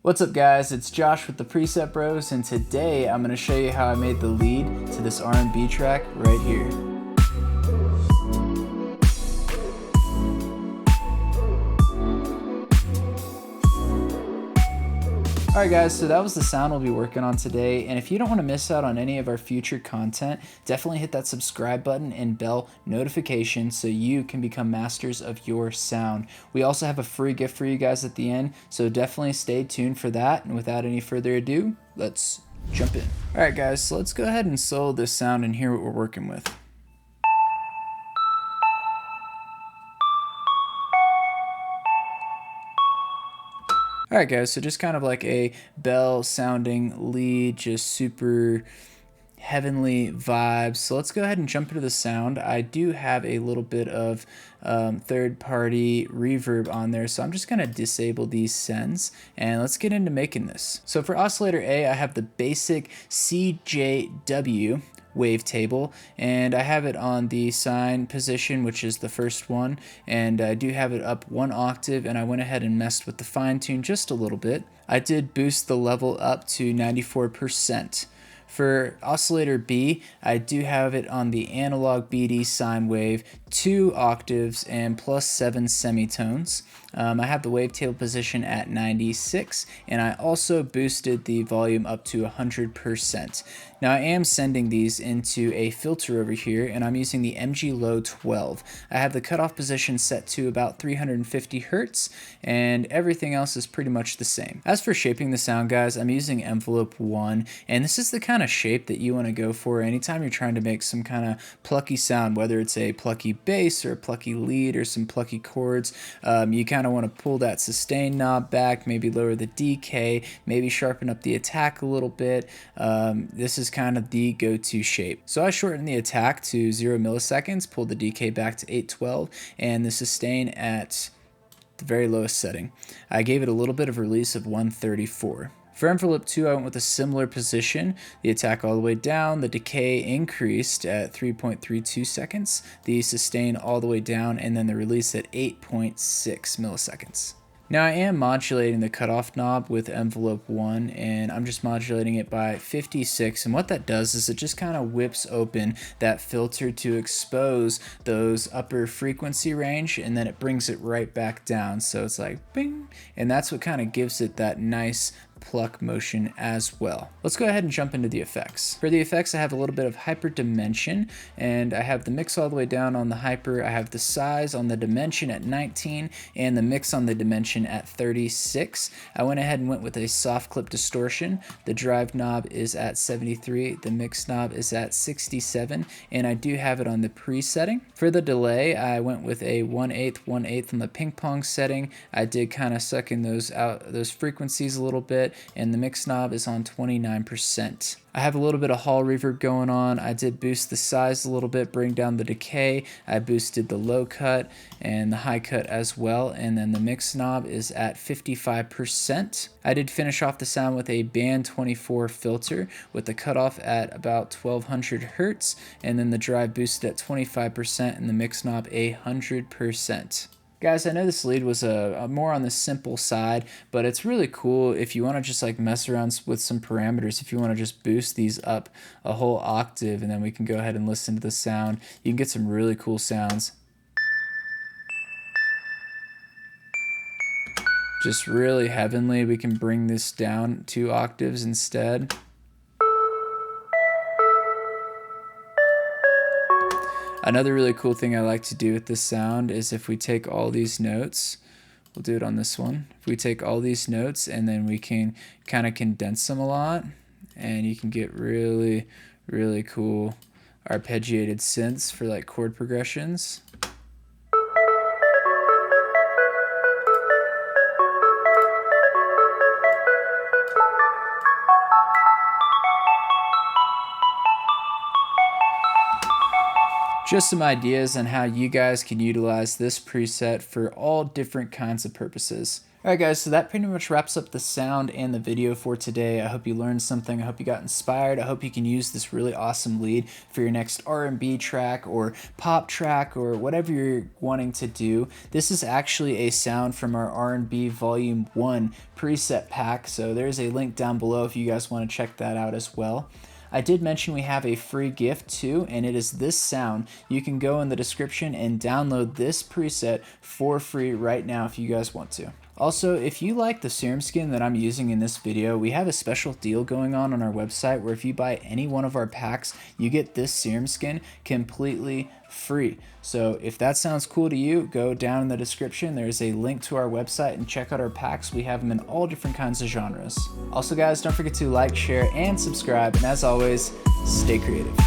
What's up guys, it's Josh with the Preset Bros, and today I'm going to show you how I made the lead to this R&B track right here. Alright guys, so that was the sound we'll be working on today, and if you don't want to miss out on any of our future content, definitely hit that subscribe button and bell notification so you can become masters of your sound. We also have a free gift for you guys at the end, so definitely stay tuned for that, and without any further ado, let's jump in. Alright guys, so let's go ahead and solo this sound and hear what we're working with. Alright guys, so just kind of like a bell sounding lead, just super heavenly vibes. So let's go ahead and jump into the sound. I do have a little bit of third-party reverb on there, so I'm just going to disable these sends and let's get into making this. So for oscillator A, I have the basic CJW wavetable, and I have it on the sine position, which is the first one, and I do have it up 1 octave, and I went ahead and messed with the fine tune just a little bit. I did boost the level up to 94%. For oscillator B, I do have it on the analog BD sine wave, 2 octaves and plus 7 semitones. I have the wavetable position at 96, and I also boosted the volume up to 100%. Now I am sending these into a filter over here, and I'm using the MG Low 12. I have the cutoff position set to about 350 Hertz, and everything else is pretty much the same. As for shaping the sound, guys, I'm using envelope 1, and this is the kind of shape that you want to go for anytime you're trying to make some kind of plucky sound, whether it's a plucky bass or a plucky lead or some plucky chords. You kind of want to pull that sustain knob back, maybe lower the decay, maybe sharpen up the attack a little bit. This is kind of the go-to shape. So I shortened the attack to 0 milliseconds, pulled the decay back to 812, and the sustain at the very lowest setting. I gave it a little bit of release of 134. For envelope 2, I went with a similar position, the attack all the way down, the decay increased at 3.32 seconds, the sustain all the way down, and then the release at 8.6 milliseconds. Now I am modulating the cutoff knob with envelope 1, and I'm just modulating it by 56, and what that does is it just kind of whips open that filter to expose those upper frequency range, and then it brings it right back down, so it's like bing, and that's what kind of gives it that nice pluck motion as well. Let's go ahead and jump into the effects. For the effects, I have a little bit of hyper dimension, and I have the mix all the way down on the hyper. I have the size on the dimension at 19 and the mix on the dimension at 36. I went ahead and went with a soft clip distortion. The drive knob is at 73, the mix knob is at 67, and I do have it on the presetting. For the delay, I went with a 1/8 on the ping pong setting. I did kind of suck in those frequencies a little bit, and the mix knob is on 29%. I have a little bit of hall reverb going on. I did boost the size a little bit, bring down the decay. I boosted the low cut and the high cut as well, and then the mix knob is at 55%. I did finish off the sound with a band 24 filter with the cutoff at about 1200 Hertz, and then the drive boosted at 25% and the mix knob 100%. Guys, I know this lead was a more on the simple side, but it's really cool if you want to just like mess around with some parameters. If you want to just boost these up a whole octave, and then we can go ahead and listen to the sound. You can get some really cool sounds. Just really heavenly. We can bring this down 2 octaves instead. Another really cool thing I like to do with this sound is if we take all these notes, we'll do it on this one. If we take all these notes and then we can kind of condense them a lot, and you can get really, really cool arpeggiated synths for like chord progressions. Just some ideas on how you guys can utilize this preset for all different kinds of purposes. Alright guys, so that pretty much wraps up the sound and the video for today. I hope you learned something. I hope you got inspired. I hope you can use this really awesome lead for your next R&B track or pop track or whatever you're wanting to do. This is actually a sound from our R&B Volume 1 preset pack, so there's a link down below if you guys want to check that out as well. I did mention we have a free gift too, and it is this sound. You can go in the description and download this preset for free right now if you guys want to. Also, if you like the serum skin that I'm using in this video, we have a special deal going on our website where if you buy any one of our packs, you get this serum skin completely free. So if that sounds cool to you, go down in the description. There's a link to our website and check out our packs. We have them in all different kinds of genres. Also guys, don't forget to like, share, and subscribe. And as always, stay creative.